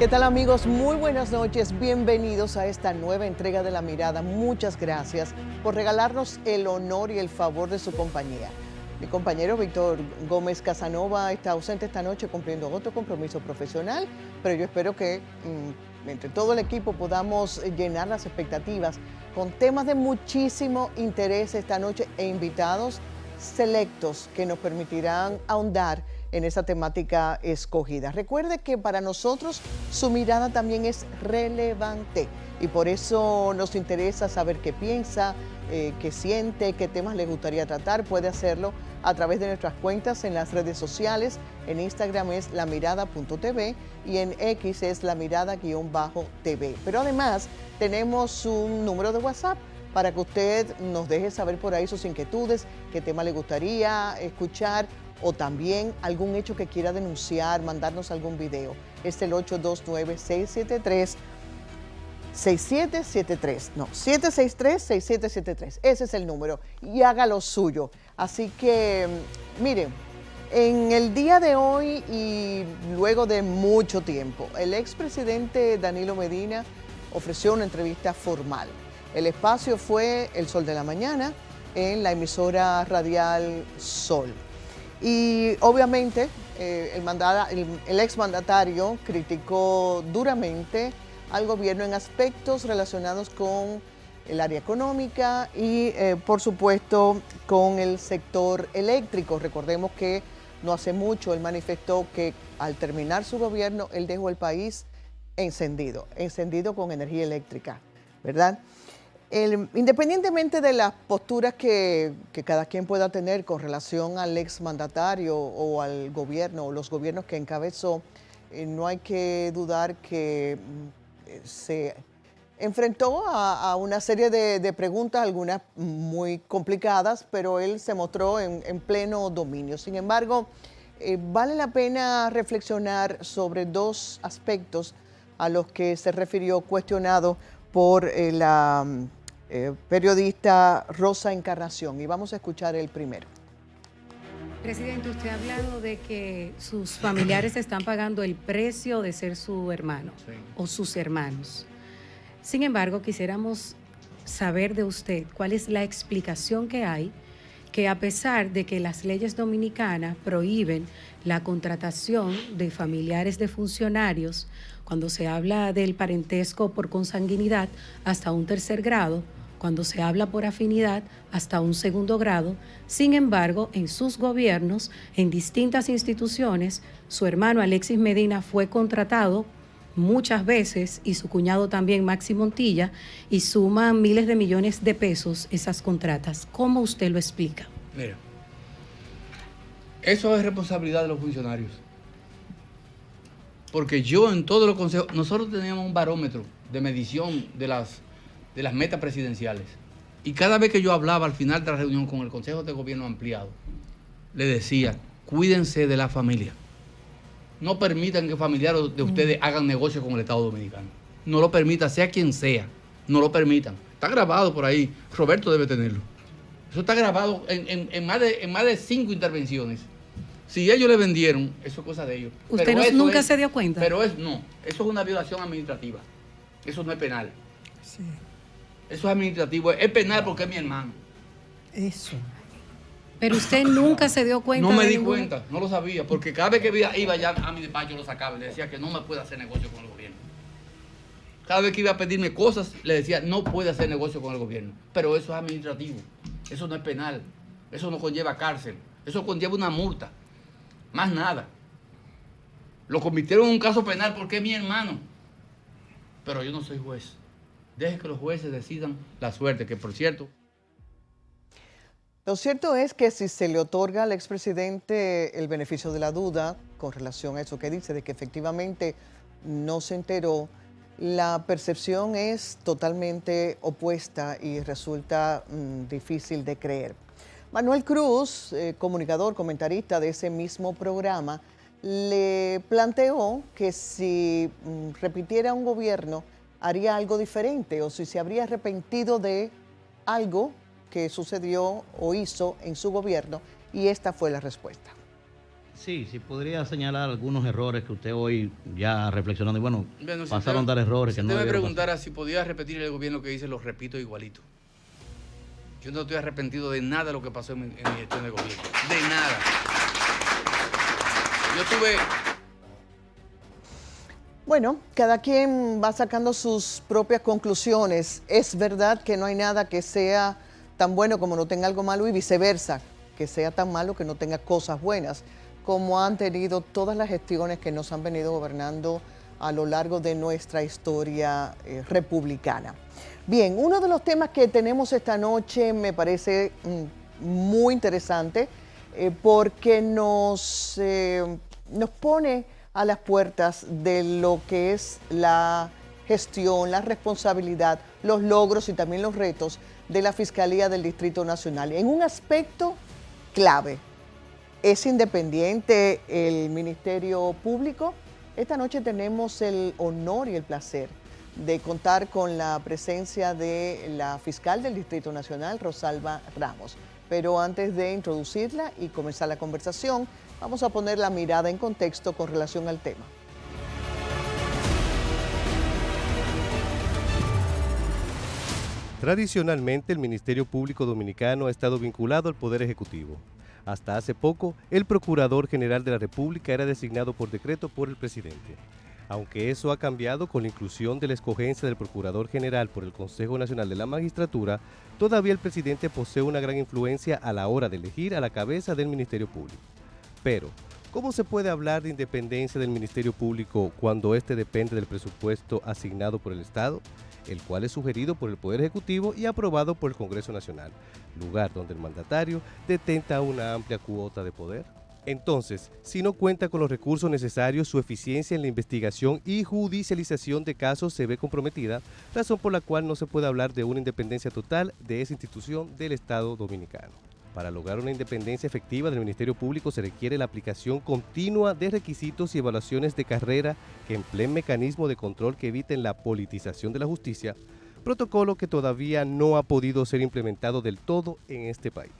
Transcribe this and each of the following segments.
¿Qué tal, amigos? Muy buenas noches, bienvenidos a esta nueva entrega de La Mirada. Muchas gracias por regalarnos el honor y el favor de su compañía. Mi compañero Víctor Gómez Casanova está ausente esta noche cumpliendo otro compromiso profesional, pero yo espero que entre todo el equipo podamos llenar las expectativas con temas de muchísimo interés esta noche e invitados selectos que nos permitirán ahondar en esa temática escogida. Recuerde que para nosotros su mirada también es relevante y por eso nos interesa saber qué piensa, qué siente, qué temas le gustaría tratar. Puede hacerlo a través de nuestras cuentas en las redes sociales. En Instagram es lamirada.tv y en X es lamirada_TV. Pero además tenemos un número de WhatsApp para que usted nos deje saber por ahí sus inquietudes, qué tema le gustaría escuchar o también algún hecho que quiera denunciar, mandarnos algún video. Es el 763-6773. Ese es el número y haga lo suyo. Así que, miren, en el día de hoy y luego de mucho tiempo, el expresidente Danilo Medina ofreció una entrevista formal. El espacio fue El Sol de la Mañana en la emisora radial Sol. Y obviamente el exmandatario criticó duramente al gobierno en aspectos relacionados con el área económica y por supuesto con el sector eléctrico. Recordemos que no hace mucho él manifestó que al terminar su gobierno él dejó el país encendido con energía eléctrica, ¿verdad? Independientemente de las posturas que cada quien pueda tener con relación al exmandatario o al gobierno o los gobiernos que encabezó, no hay que dudar que se enfrentó a una serie de preguntas, algunas muy complicadas, pero él se mostró en pleno dominio. Sin embargo, vale la pena reflexionar sobre dos aspectos a los que se refirió cuestionado por la periodista Rosa Encarnación, y vamos a escuchar el primero. Presidente, usted ha hablado de que sus familiares están pagando el precio de ser su hermano, sí, o sus hermanos. Sin embargo, quisiéramos saber de usted cuál es la explicación que hay que a pesar de que las leyes dominicanas prohíben la contratación de familiares de funcionarios, cuando se habla del parentesco por consanguinidad hasta un tercer grado, cuando se habla por afinidad hasta un segundo grado, sin embargo, en sus gobiernos, en distintas instituciones, su hermano Alexis Medina fue contratado muchas veces y su cuñado también, Maxi Montilla, y suman miles de millones de pesos esas contratas. ¿Cómo usted lo explica? Mira, eso es responsabilidad de los funcionarios. Porque yo en todos los consejos, nosotros teníamos un barómetro de medición de las metas presidenciales. Y cada vez que yo hablaba al final de la reunión con el Consejo de Gobierno ampliado, le decía, cuídense de la familia. No permitan que familiares de ustedes hagan negocio con el Estado Dominicano. No lo permitan, sea quien sea. No lo permitan. Está grabado por ahí. Roberto debe tenerlo. Eso está grabado en más de 5 intervenciones. Si ellos le vendieron, eso es cosa de ellos. ¿Usted nunca se dio cuenta? Pero eso es una violación administrativa. Eso no es penal. Sí. Eso es administrativo. Es penal porque es mi hermano. Eso. Pero usted nunca se dio cuenta. No me di cuenta, no lo sabía, porque cada vez que iba ya a mi despacho lo sacaba y le decía que no me puede hacer negocio con el gobierno. Cada vez que iba a pedirme cosas, le decía no puede hacer negocio con el gobierno. Pero eso es administrativo, eso no es penal, eso no conlleva cárcel, eso conlleva una multa, más nada. Lo convirtieron en un caso penal porque es mi hermano. Pero yo no soy juez. Deje que los jueces decidan la suerte, que por cierto... Lo cierto es que si se le otorga al expresidente el beneficio de la duda con relación a eso que dice, de que efectivamente no se enteró, la percepción es totalmente opuesta y resulta difícil de creer. Manuel Cruz, comunicador, comentarista de ese mismo programa, le planteó que si repitiera un gobierno haría algo diferente o si se habría arrepentido de algo que sucedió o hizo en su gobierno, y esta fue la respuesta. Sí, sí podría señalar algunos errores que usted hoy ya reflexionando, y bueno, Bueno, si pasaron usted- a dar errores si que no usted me debieron preguntara si podía repetir el gobierno que hice, lo repito igualito. Yo no estoy arrepentido de nada de lo que pasó en mi gestión de gobierno. De nada. Yo tuve... Bueno, cada quien va sacando sus propias conclusiones. Es verdad que no hay nada que sea tan bueno como no tenga algo malo y viceversa, que sea tan malo que no tenga cosas buenas, como han tenido todas las gestiones que nos han venido gobernando a lo largo de nuestra historia republicana. Bien, uno de los temas que tenemos esta noche me parece muy interesante porque nos pone a las puertas de lo que es la gestión, la responsabilidad, los logros y también los retos de la Fiscalía del Distrito Nacional. En un aspecto clave, ¿es independiente el Ministerio Público? Esta noche tenemos el honor y el placer de contar con la presencia de la fiscal del Distrito Nacional, Rosalba Ramos. Pero antes de introducirla y comenzar la conversación, vamos a poner la mirada en contexto con relación al tema. Tradicionalmente, el Ministerio Público Dominicano ha estado vinculado al Poder Ejecutivo. Hasta hace poco, el Procurador General de la República era designado por decreto por el presidente. Aunque eso ha cambiado con la inclusión de la escogencia del Procurador General por el Consejo Nacional de la Magistratura, todavía el presidente posee una gran influencia a la hora de elegir a la cabeza del Ministerio Público. Pero, ¿cómo se puede hablar de independencia del Ministerio Público cuando éste depende del presupuesto asignado por el Estado, el cual es sugerido por el Poder Ejecutivo y aprobado por el Congreso Nacional, lugar donde el mandatario detenta una amplia cuota de poder? Entonces, si no cuenta con los recursos necesarios, su eficiencia en la investigación y judicialización de casos se ve comprometida, razón por la cual no se puede hablar de una independencia total de esa institución del Estado dominicano. Para lograr una independencia efectiva del Ministerio Público se requiere la aplicación continua de requisitos y evaluaciones de carrera que empleen mecanismos de control que eviten la politización de la justicia, protocolo que todavía no ha podido ser implementado del todo en este país.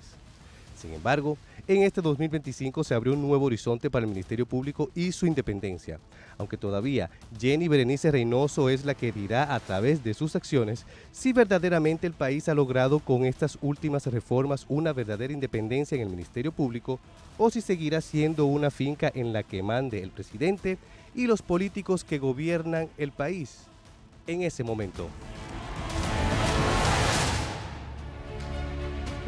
Sin embargo, en este 2025 se abrió un nuevo horizonte para el Ministerio Público y su independencia, aunque todavía Jenny Berenice Reynoso es la que dirá a través de sus acciones si verdaderamente el país ha logrado con estas últimas reformas una verdadera independencia en el Ministerio Público o si seguirá siendo una finca en la que mande el presidente y los políticos que gobiernan el país en ese momento.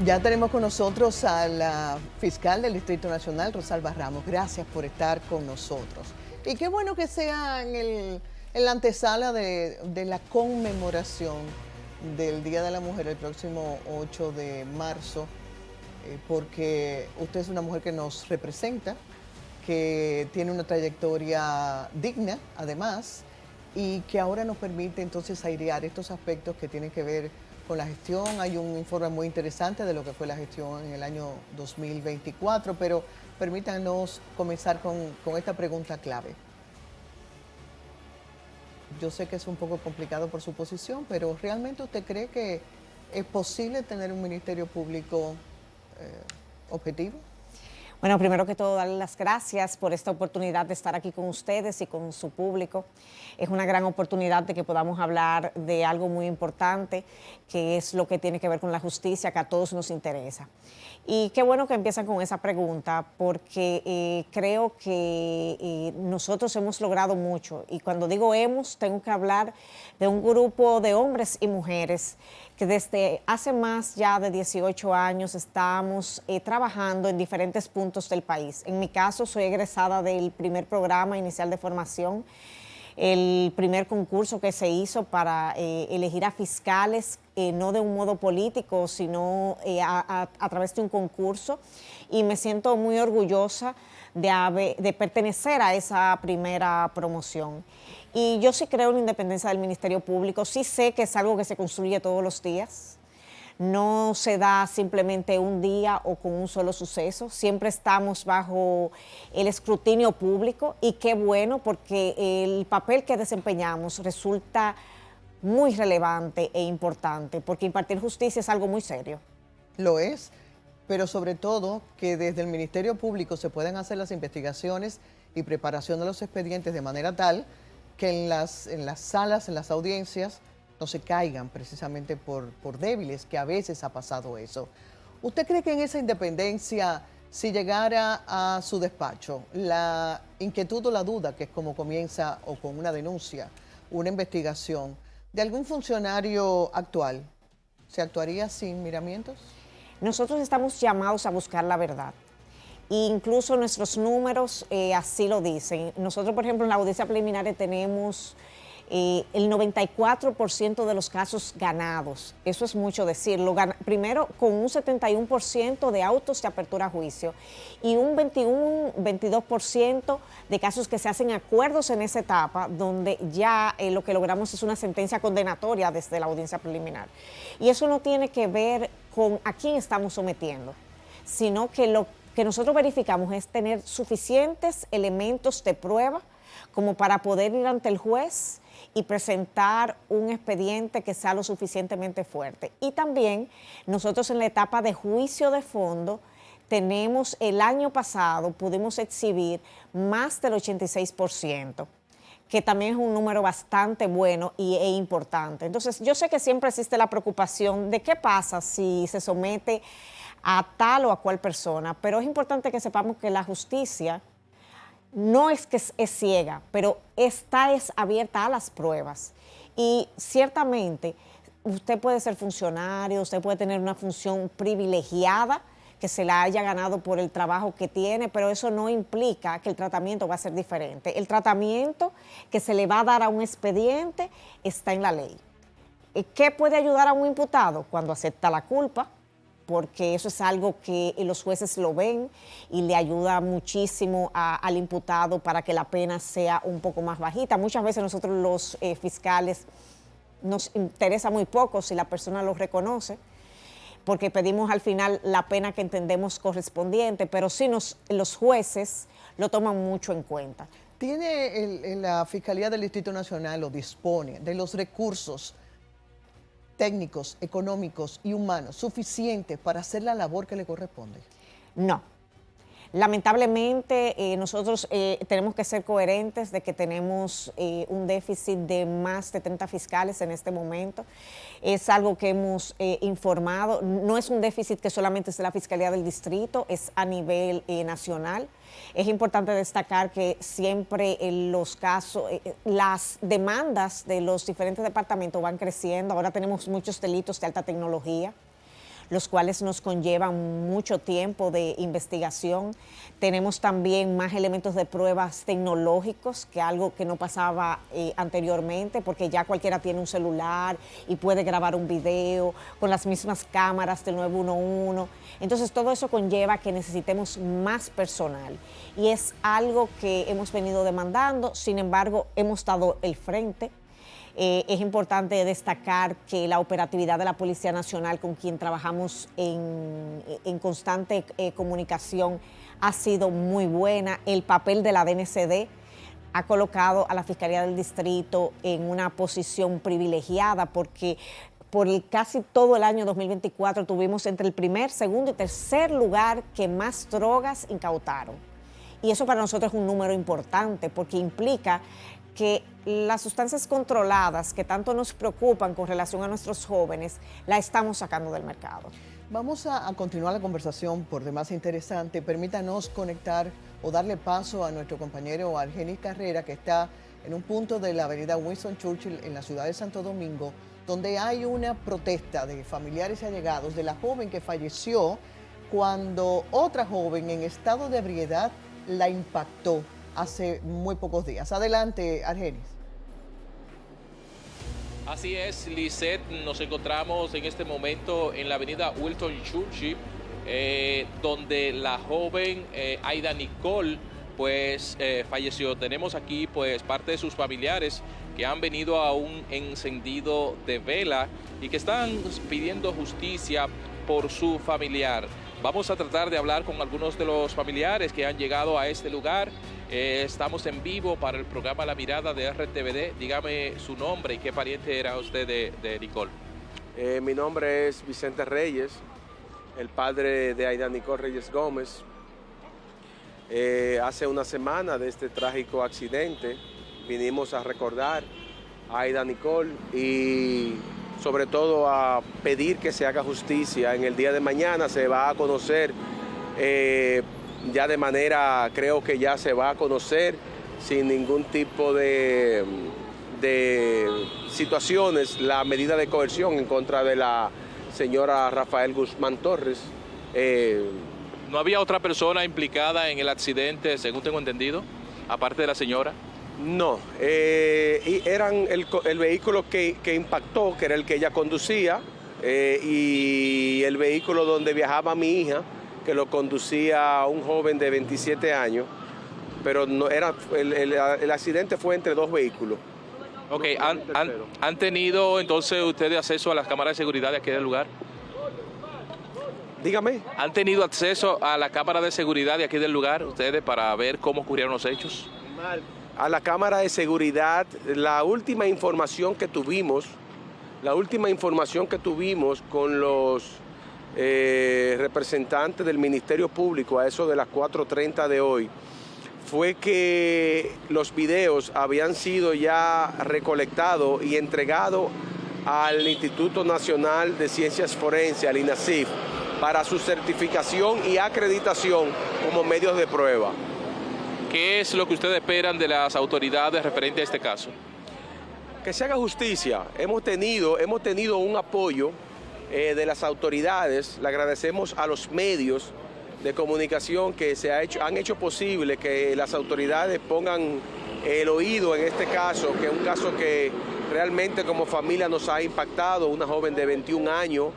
Ya tenemos con nosotros a la fiscal del Distrito Nacional, Rosalba Ramos. Gracias por estar con nosotros. Y qué bueno que sea en la antesala de la conmemoración del Día de la Mujer el próximo 8 de marzo, porque usted es una mujer que nos representa, que tiene una trayectoria digna, además, y que ahora nos permite entonces airear estos aspectos que tienen que ver con la gestión. Hay un informe muy interesante de lo que fue la gestión en el año 2024, pero permítanos comenzar con esta pregunta clave. Yo sé que es un poco complicado por su posición, pero ¿realmente usted cree que es posible tener un ministerio público objetivo? Bueno, primero que todo, darle las gracias por esta oportunidad de estar aquí con ustedes y con su público. Es una gran oportunidad de que podamos hablar de algo muy importante, que es lo que tiene que ver con la justicia, que a todos nos interesa. Y qué bueno que empiezan con esa pregunta, porque creo que nosotros hemos logrado mucho. Y cuando digo hemos, tengo que hablar de un grupo de hombres y mujeres que desde hace más ya de 18 años estamos trabajando en diferentes puntos del país. En mi caso, soy egresada del primer programa inicial de formación, el primer concurso que se hizo para elegir a fiscales, no de un modo político, sino a través de un concurso. Y me siento muy orgullosa de pertenecer a esa primera promoción. Y yo sí creo en la independencia del Ministerio Público, sí sé que es algo que se construye todos los días. No se da simplemente un día o con un solo suceso, siempre estamos bajo el escrutinio público y qué bueno porque el papel que desempeñamos resulta muy relevante e importante porque impartir justicia es algo muy serio. Lo es. pero sobre todo que desde el Ministerio Público se puedan hacer las investigaciones y preparación de los expedientes de manera tal que en las salas, en las audiencias, no se caigan precisamente por débiles, que a veces ha pasado eso. ¿Usted cree que en esa independencia, si llegara a su despacho la inquietud o la duda, que es como comienza, o con una denuncia, una investigación de algún funcionario actual, se actuaría sin miramientos? Nosotros estamos llamados a buscar la verdad. E incluso nuestros números así lo dicen. Nosotros, por ejemplo, en la audiencia preliminar tenemos el 94% de los casos ganados. Eso es mucho decirlo. Primero, con un 71% de autos de apertura a juicio y un 22% de casos que se hacen acuerdos en esa etapa, donde ya lo que logramos es una sentencia condenatoria desde la audiencia preliminar. Y eso no tiene que ver con a quién estamos sometiendo, sino que lo que nosotros verificamos es tener suficientes elementos de prueba como para poder ir ante el juez y presentar un expediente que sea lo suficientemente fuerte. Y también nosotros en la etapa de juicio de fondo tenemos, el año pasado pudimos exhibir más del 86%, que también es un número bastante bueno e importante. Entonces, yo sé que siempre existe la preocupación de qué pasa si se somete a tal o a cual persona, pero es importante que sepamos que la justicia no es que es ciega, pero está abierta a las pruebas. Y ciertamente usted puede ser funcionario, usted puede tener una función privilegiada que se la haya ganado por el trabajo que tiene, pero eso no implica que el tratamiento va a ser diferente. El tratamiento que se le va a dar a un expediente está en la ley. ¿Qué puede ayudar a un imputado? Cuando acepta la culpa, porque eso es algo que los jueces lo ven y le ayuda muchísimo al imputado para que la pena sea un poco más bajita. Muchas veces nosotros los fiscales nos interesa muy poco si la persona lo reconoce, porque pedimos al final la pena que entendemos correspondiente, pero sí los jueces lo toman mucho en cuenta. ¿Tiene la Fiscalía del Distrito Nacional o dispone de los recursos técnicos, económicos y humanos suficientes para hacer la labor que le corresponde? No. Lamentablemente, nosotros tenemos que ser coherentes de que tenemos un déficit de más de 30 fiscales en este momento. Es algo que hemos informado. No es un déficit que solamente es de la Fiscalía del Distrito, es a nivel nacional. Es importante destacar que siempre los casos, las demandas de los diferentes departamentos van creciendo. Ahora tenemos muchos delitos de alta tecnología, los cuales nos conllevan mucho tiempo de investigación. Tenemos también más elementos de pruebas tecnológicos, que algo que no pasaba anteriormente, porque ya cualquiera tiene un celular y puede grabar un video con las mismas cámaras del 911. Entonces todo eso conlleva que necesitemos más personal y es algo que hemos venido demandando. Sin embargo, hemos dado el frente. Es importante destacar que la operatividad de la Policía Nacional, con quien trabajamos en constante comunicación, ha sido muy buena. El papel de la DNCD ha colocado a la Fiscalía del Distrito en una posición privilegiada, porque por casi todo el año 2024 tuvimos entre el primer, segundo y tercer lugar que más drogas incautaron. Y eso para nosotros es un número importante, porque implica que las sustancias controladas que tanto nos preocupan con relación a nuestros jóvenes, la estamos sacando del mercado. Vamos a continuar la conversación por demás interesante. Permítanos conectar o darle paso a nuestro compañero Argenis Carrera, que está en un punto de la avenida Winston Churchill en la ciudad de Santo Domingo, donde hay una protesta de familiares y allegados de la joven que falleció cuando otra joven en estado de ebriedad la impactó hace muy pocos días. Adelante, Argenis. Así es, Lisette, nos encontramos en este momento en la avenida Winston Churchill, donde la joven Aida Nicole pues falleció. Tenemos aquí pues parte de sus familiares que han venido a un encendido de vela y que están pidiendo justicia por su familiar. Vamos a tratar de hablar con algunos de los familiares que han llegado a este lugar. Estamos en vivo para el programa La Mirada de RTVD. Dígame su nombre y qué pariente era usted de Nicole. Mi nombre es Vicente Reyes. el padre de Aida Nicole Reyes Gómez. Hace una semana de este trágico accidente vinimos a recordar a Aida Nicole y sobre todo a pedir que se haga justicia. En el día de mañana se va a conocer, ya de manera, creo que ya se va a conocer sin ningún tipo de situaciones, la medida de coerción en contra de la señora Rafael Guzmán Torres. ¿No había otra persona implicada en el accidente, según tengo entendido, aparte de la señora? No, y eran el vehículo que impactó, que era el que ella conducía, y el vehículo donde viajaba mi hija, que lo conducía un joven de 27 años, pero no era el accidente fue entre dos vehículos. Ok, ¿han tenido entonces ustedes acceso a las cámaras de seguridad de aquí del lugar? Dígame. ¿Han tenido acceso a la cámara de seguridad de aquí del lugar ustedes para ver cómo ocurrieron los hechos? A la cámara de seguridad, la última información que tuvimos con los representantes del Ministerio Público a eso de las 4:30 de hoy, fue que los videos habían sido ya recolectados y entregados al Instituto Nacional de Ciencias Forenses, al INACIF, para su certificación y acreditación como medios de prueba. ¿Qué es lo que ustedes esperan de las autoridades referente a este caso? Que se haga justicia. Hemos tenido un apoyo de las autoridades. Le agradecemos a los medios de comunicación que han hecho posible que las autoridades pongan el oído en este caso, que es un caso que realmente como familia nos ha impactado. Una joven de 21 años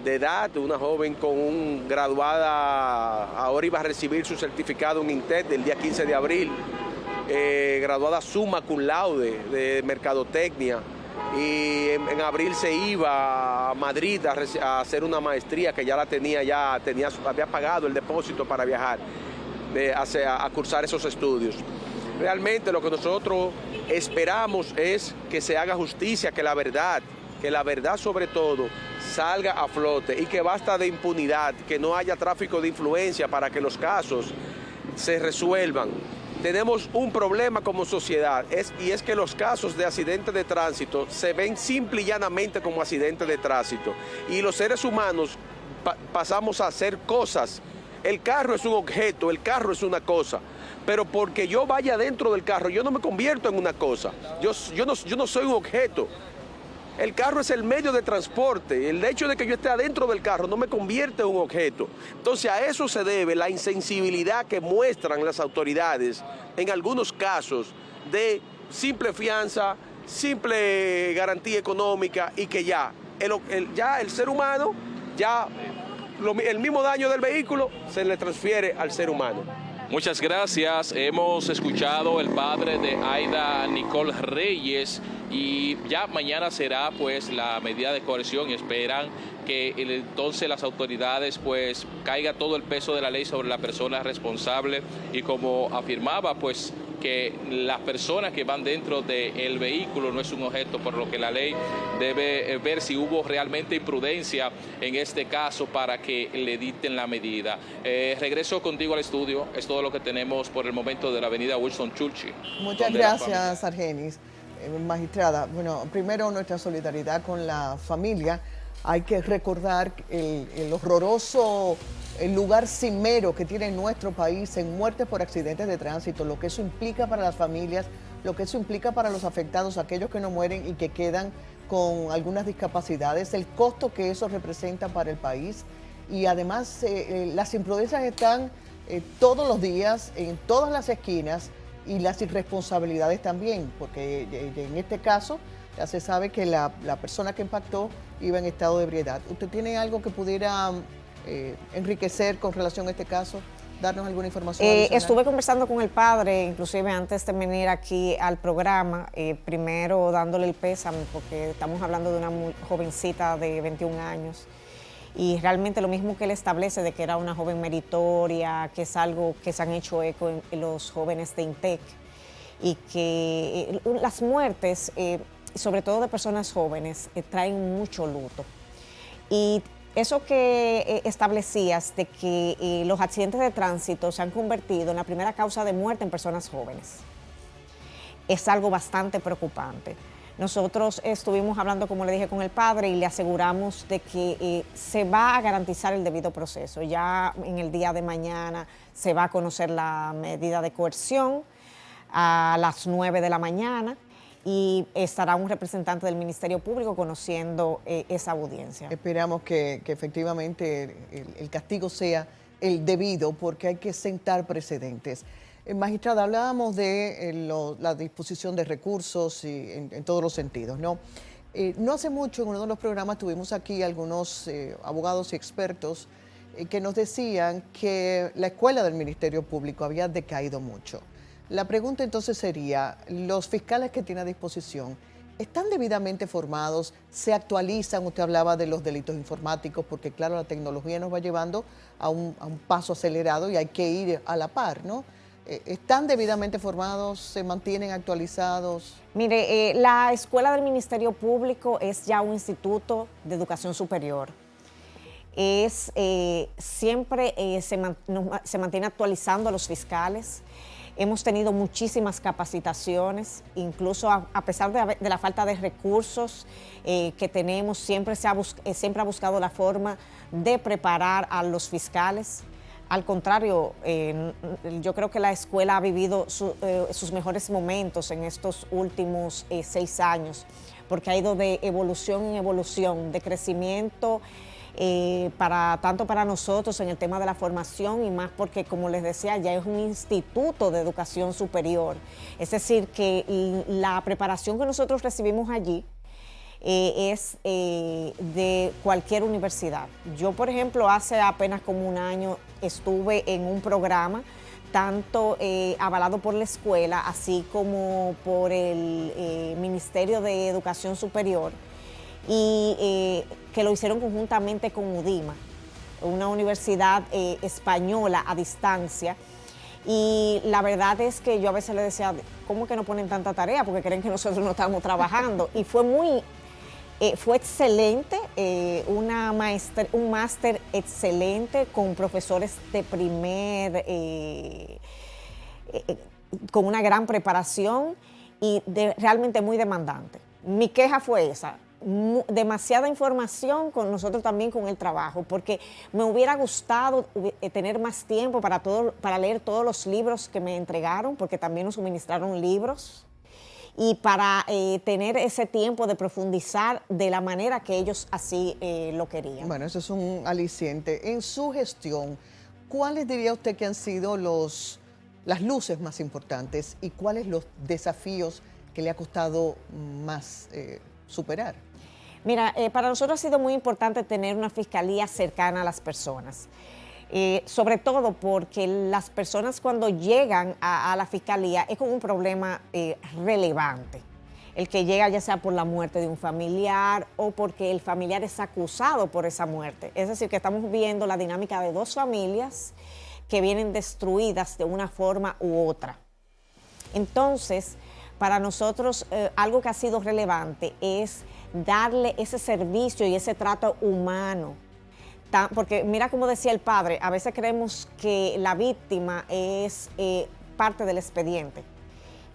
de edad, una joven con un graduada, ahora iba a recibir su certificado en INTEC del día 15 de abril, graduada summa cum laude de mercadotecnia, y en abril se iba a Madrid a hacer una maestría que ya la había pagado el depósito para viajar a cursar esos estudios. Realmente lo que nosotros esperamos es que se haga justicia, que la verdad sobre todo salga a flote y que basta de impunidad, que no haya tráfico de influencia para que los casos se resuelvan. Tenemos un problema como sociedad y es que los casos de accidentes de tránsito se ven simple y llanamente como accidentes de tránsito y los seres humanos pasamos a hacer cosas. El carro es un objeto, el carro es una cosa, pero porque yo vaya dentro del carro yo no me convierto en una cosa, yo no soy un objeto. El carro es el medio de transporte. El hecho de que yo esté adentro del carro no me convierte en un objeto. Entonces a eso se debe la insensibilidad que muestran las autoridades en algunos casos de simple fianza, simple garantía económica y que ya el ser humano, el mismo daño del vehículo se le transfiere al ser humano. Muchas gracias. Hemos escuchado el padre de Aida Nicole Reyes y ya mañana será pues la medida de coerción y esperan que entonces las autoridades pues caiga todo el peso de la ley sobre la persona responsable y como afirmaba pues que las personas que van dentro del vehículo no es un objeto, por lo que la ley debe ver si hubo realmente imprudencia en este caso para que le dicten la medida. Regreso contigo al estudio, es todo lo que tenemos por el momento de la avenida Winston Churchill. Muchas gracias, Argenis. Magistrada, bueno, primero nuestra solidaridad con la familia. Hay que recordar el horroroso lugar cimero que tiene nuestro país en muertes por accidentes de tránsito, lo que eso implica para las familias, lo que eso implica para los afectados, aquellos que no mueren y que quedan con algunas discapacidades, el costo que eso representa para el país. Y además las imprudencias están todos los días, en todas las esquinas, y las irresponsabilidades también, porque en este caso ya se sabe que la persona que impactó iba en estado de ebriedad. ¿Usted tiene algo que pudiera enriquecer con relación a este caso? ¿Darnos alguna información adicional? Estuve conversando con el padre, inclusive antes de venir aquí al programa, primero dándole el pésame, porque estamos hablando de una jovencita de 21 años, y realmente lo mismo que él establece de que era una joven meritoria, que es algo que se han hecho eco en los jóvenes de INTEC, y que las muertes, sobre todo de personas jóvenes, traen mucho luto. Y eso que establecías de que los accidentes de tránsito se han convertido en la primera causa de muerte en personas jóvenes es algo bastante preocupante. Nosotros estuvimos hablando, como le dije, con el padre y le aseguramos de que se va a garantizar el debido proceso. Ya en el día de mañana se va a conocer la medida de coerción a las 9 de la mañana y estará un representante del Ministerio Público conociendo esa audiencia. Esperamos que efectivamente el castigo sea el debido, porque hay que sentar precedentes. Magistrada, hablábamos de la disposición de recursos y en todos los sentidos, ¿no? No hace mucho, en uno de los programas, tuvimos aquí algunos abogados y expertos que nos decían que la escuela del Ministerio Público había decaído mucho. La pregunta entonces sería, ¿los fiscales que tiene a disposición están debidamente formados? ¿Se actualizan? Usted hablaba de los delitos informáticos, porque claro, la tecnología nos va llevando a un paso acelerado y hay que ir a la par, ¿no? ¿Están debidamente formados? ¿Se mantienen actualizados? Mire, la Escuela del Ministerio Público es ya un instituto de educación superior. Siempre se mantiene actualizando a los fiscales. Hemos tenido muchísimas capacitaciones, incluso a pesar de la falta de recursos que tenemos, siempre ha buscado la forma de preparar a los fiscales. Al contrario, yo creo que la escuela ha vivido sus mejores momentos en estos últimos 6 años, porque ha ido de evolución en evolución, de crecimiento, tanto para nosotros en el tema de la formación y más porque, como les decía, ya es un instituto de educación superior. Es decir, que la preparación que nosotros recibimos allí es de cualquier universidad. Yo, por ejemplo, hace apenas como un año estuve en un programa tanto avalado por la escuela, así como por el Ministerio de Educación Superior, y que lo hicieron conjuntamente con UDIMA, una universidad española a distancia. Y la verdad es que yo a veces le decía, ¿cómo que no ponen tanta tarea? Porque creen que nosotros no estamos trabajando. Y fue excelente, un máster excelente con profesores de con una gran preparación y realmente muy demandante. Mi queja fue esa, demasiada información con nosotros también con el trabajo, porque me hubiera gustado tener más tiempo para leer todos los libros que me entregaron, porque también nos suministraron libros, y para tener ese tiempo de profundizar de la manera que ellos así lo querían. Bueno, eso es un aliciente. En su gestión, ¿cuáles diría usted que han sido las luces más importantes y cuáles los desafíos que le ha costado más superar? Mira, para nosotros ha sido muy importante tener una fiscalía cercana a las personas. Sobre todo porque las personas cuando llegan a la fiscalía es con un problema relevante. El que llega ya sea por la muerte de un familiar o porque el familiar es acusado por esa muerte. Es decir, que estamos viendo la dinámica de 2 familias que vienen destruidas de una forma u otra. Entonces, para nosotros algo que ha sido relevante es darle ese servicio y ese trato humano. Porque mira como decía el padre, a veces creemos que la víctima es parte del expediente.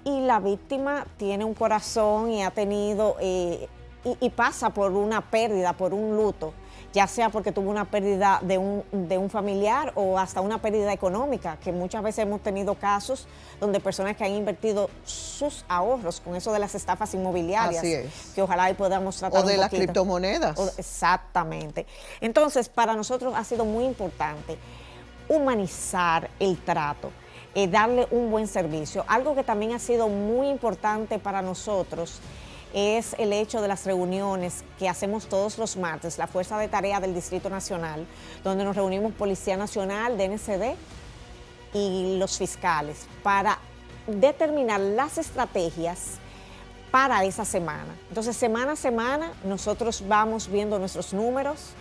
Y la víctima tiene un corazón y ha tenido, y pasa por una pérdida, por un luto, ya sea porque tuvo una pérdida de un familiar o hasta una pérdida económica, que muchas veces hemos tenido casos donde personas que han invertido sus ahorros con eso de las estafas inmobiliarias. Así es. Que ojalá y podamos tratar o de las criptomonedas. Exactamente. Entonces, para nosotros ha sido muy importante humanizar el trato, darle un buen servicio. Algo que también ha sido muy importante para nosotros es el hecho de las reuniones que hacemos todos los martes, la Fuerza de Tarea del Distrito Nacional, donde nos reunimos Policía Nacional, DNCD y los fiscales para determinar las estrategias para esa semana. Entonces, semana a semana, nosotros vamos viendo nuestros números,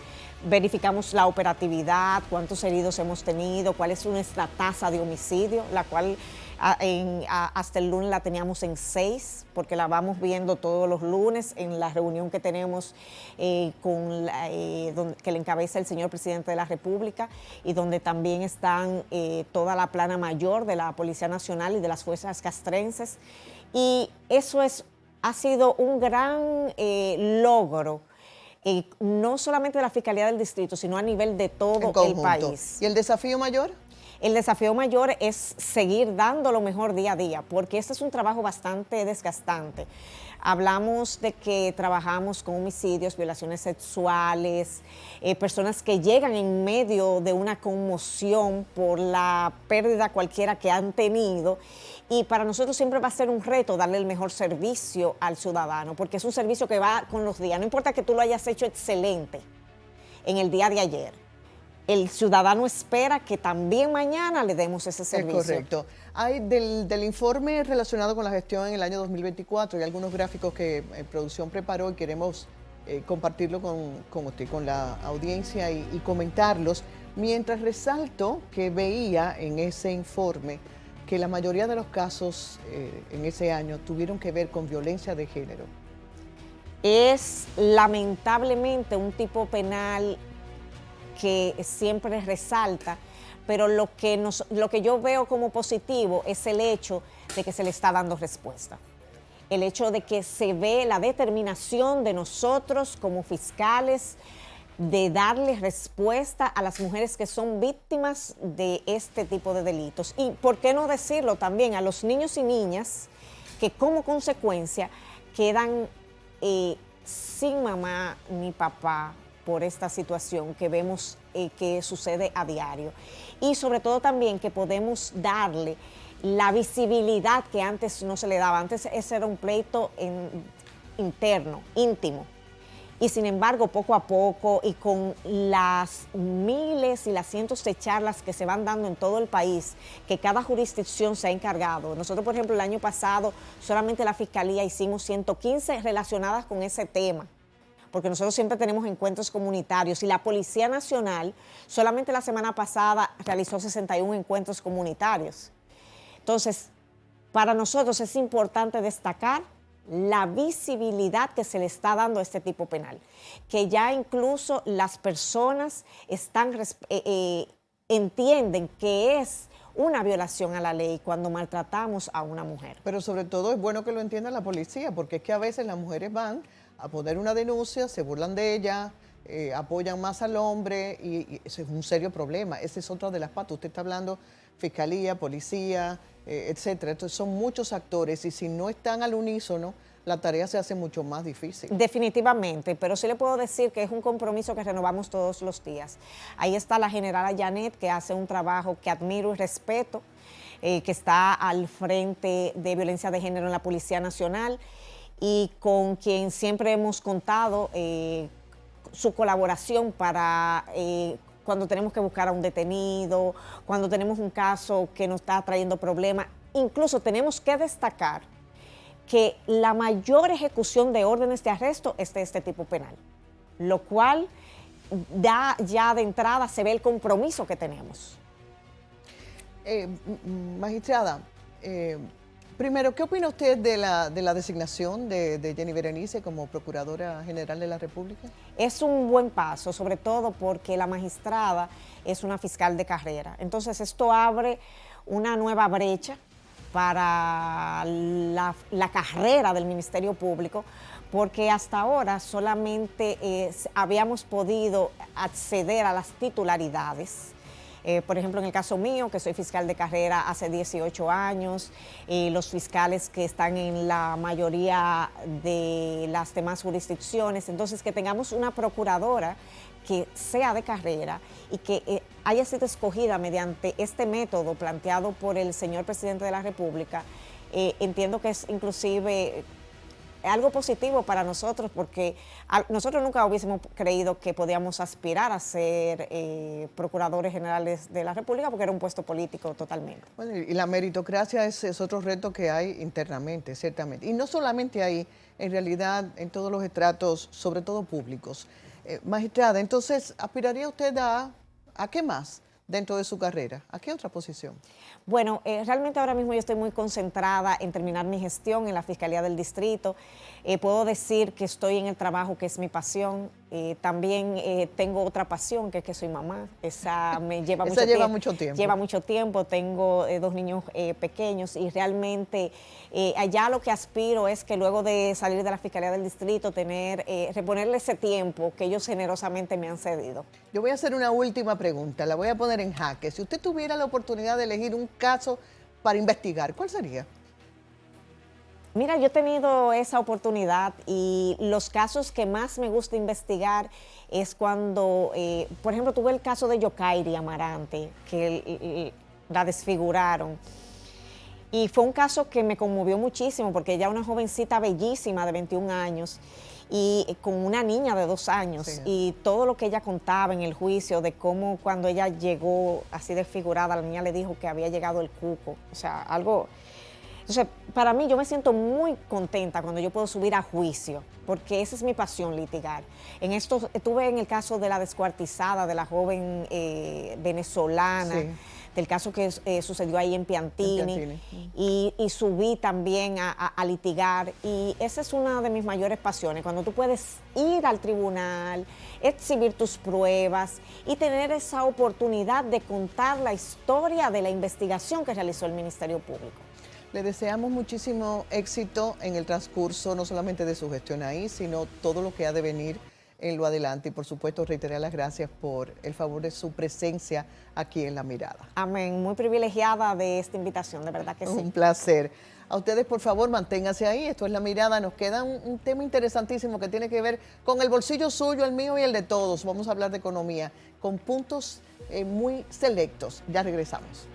verificamos la operatividad, cuántos heridos hemos tenido, cuál es nuestra tasa de homicidio, la cual hasta el lunes la teníamos en 6, porque la vamos viendo todos los lunes en la reunión que tenemos que le encabeza el señor presidente de la República, y donde también están toda la plana mayor de la Policía Nacional y de las fuerzas castrenses. Y eso ha sido un gran logro, no solamente de la Fiscalía del Distrito, sino a nivel de todo el país. ¿Y el desafío mayor? El desafío mayor es seguir dando lo mejor día a día, porque este es un trabajo bastante desgastante. Hablamos de que trabajamos con homicidios, violaciones sexuales, personas que llegan en medio de una conmoción por la pérdida cualquiera que han tenido, y para nosotros siempre va a ser un reto darle el mejor servicio al ciudadano, porque es un servicio que va con los días. No importa que tú lo hayas hecho excelente en el día de ayer, el ciudadano espera que también mañana le demos ese servicio. Es correcto. Hay del informe relacionado con la gestión en el año 2024, hay algunos gráficos que producción preparó y queremos compartirlo con usted, con la audiencia y comentarlos, mientras resalto que veía en ese informe que la mayoría de los casos en ese año tuvieron que ver con violencia de género. Es lamentablemente un tipo penal que siempre resalta, pero lo que yo veo como positivo es el hecho de que se le está dando respuesta. El hecho de que se ve la determinación de nosotros como fiscales de darle respuesta a las mujeres que son víctimas de este tipo de delitos. Y por qué no decirlo también a los niños y niñas que como consecuencia quedan sin mamá ni papá por esta situación que vemos que sucede a diario. Y sobre todo también que podemos darle la visibilidad que antes no se le daba. Antes ese era un pleito interno, íntimo. Y sin embargo, poco a poco y con las miles y las cientos de charlas que se van dando en todo el país, que cada jurisdicción se ha encargado. Nosotros, por ejemplo, el año pasado, solamente la Fiscalía hicimos 115 relacionadas con ese tema, porque nosotros siempre tenemos encuentros comunitarios, y la Policía Nacional solamente la semana pasada realizó 61 encuentros comunitarios. Entonces, para nosotros es importante destacar la visibilidad que se le está dando a este tipo penal, que ya incluso las personas entienden que es una violación a la ley cuando maltratamos a una mujer. Pero sobre todo es bueno que lo entienda la policía, porque es que a veces las mujeres van a poner una denuncia, se burlan de ella, apoyan más al hombre, y ese es un serio problema. Esa es otra de las patas. Usted está hablando fiscalía, policía, etcétera. Entonces son muchos actores, y si no están al unísono, la tarea se hace mucho más difícil. Definitivamente, pero sí le puedo decir que es un compromiso que renovamos todos los días. Ahí está la generala Janet, que hace un trabajo que admiro y respeto, que está al frente de violencia de género en la Policía Nacional, y con quien siempre hemos contado su colaboración para cuando tenemos que buscar a un detenido, cuando tenemos un caso que nos está trayendo problemas. Incluso tenemos que destacar que la mayor ejecución de órdenes de arresto es de este tipo penal, lo cual ya de entrada se ve el compromiso que tenemos. Magistrada, primero, ¿qué opina usted de la designación de Jenny Berenice como Procuradora General de la República? Es un buen paso, sobre todo porque la magistrada es una fiscal de carrera. Entonces esto abre una nueva brecha para la carrera del Ministerio Público, porque hasta ahora solamente habíamos podido acceder a las titularidades. Por ejemplo, en el caso mío, que soy fiscal de carrera hace 18 años, los fiscales que están en la mayoría de las demás jurisdicciones, entonces que tengamos una procuradora que sea de carrera y que haya sido escogida mediante este método planteado por el señor presidente de la República, entiendo que es inclusive algo positivo para nosotros, porque nosotros nunca hubiésemos creído que podíamos aspirar a ser procuradores generales de la República, porque era un puesto político totalmente. Bueno, y la meritocracia es otro reto que hay internamente, ciertamente. Y no solamente ahí, en realidad en todos los estratos, sobre todo públicos. Magistrada, entonces, ¿aspiraría usted a qué más dentro de su carrera? ¿A qué otra posición? Bueno, realmente ahora mismo yo estoy muy concentrada en terminar mi gestión en la Fiscalía del Distrito. Puedo decir que estoy en el trabajo que es mi pasión. También tengo otra pasión, que es que soy mamá. Esa me lleva mucho tiempo. Lleva mucho tiempo. Lleva mucho tiempo. Tengo 2 niños pequeños y realmente allá lo que aspiro es que luego de salir de la Fiscalía del Distrito, reponerle ese tiempo que ellos generosamente me han cedido. Yo voy a hacer una última pregunta, la voy a poner en jaque. Si usted tuviera la oportunidad de elegir un caso para investigar, ¿cuál sería? Mira, yo he tenido esa oportunidad y los casos que más me gusta investigar es cuando, por ejemplo, tuve el caso de Yokairi Amarante, que la desfiguraron. Y fue un caso que me conmovió muchísimo porque ella es una jovencita bellísima de 21 años y con una niña de 2 años. Sí. Y todo lo que ella contaba en el juicio de cómo cuando ella llegó así desfigurada, la niña le dijo que había llegado el cuco. O sea, algo... Entonces, para mí, yo me siento muy contenta cuando yo puedo subir a juicio, porque esa es mi pasión, litigar. Estuve en el caso de la descuartizada de la joven venezolana, Sí. del caso que sucedió ahí en Piantini. Y subí también a litigar, y esa es una de mis mayores pasiones, cuando tú puedes ir al tribunal, exhibir tus pruebas y tener esa oportunidad de contar la historia de la investigación que realizó el Ministerio Público. Le deseamos muchísimo éxito en el transcurso, no solamente de su gestión ahí, sino todo lo que ha de venir en lo adelante. Y por supuesto, reiterar las gracias por el favor de su presencia aquí en La Mirada. Amén, muy privilegiada de esta invitación, de verdad que sí. Un placer. A ustedes, por favor, manténganse ahí. Esto es La Mirada. Nos queda un tema interesantísimo que tiene que ver con el bolsillo suyo, el mío y el de todos. Vamos a hablar de economía con puntos muy selectos. Ya regresamos.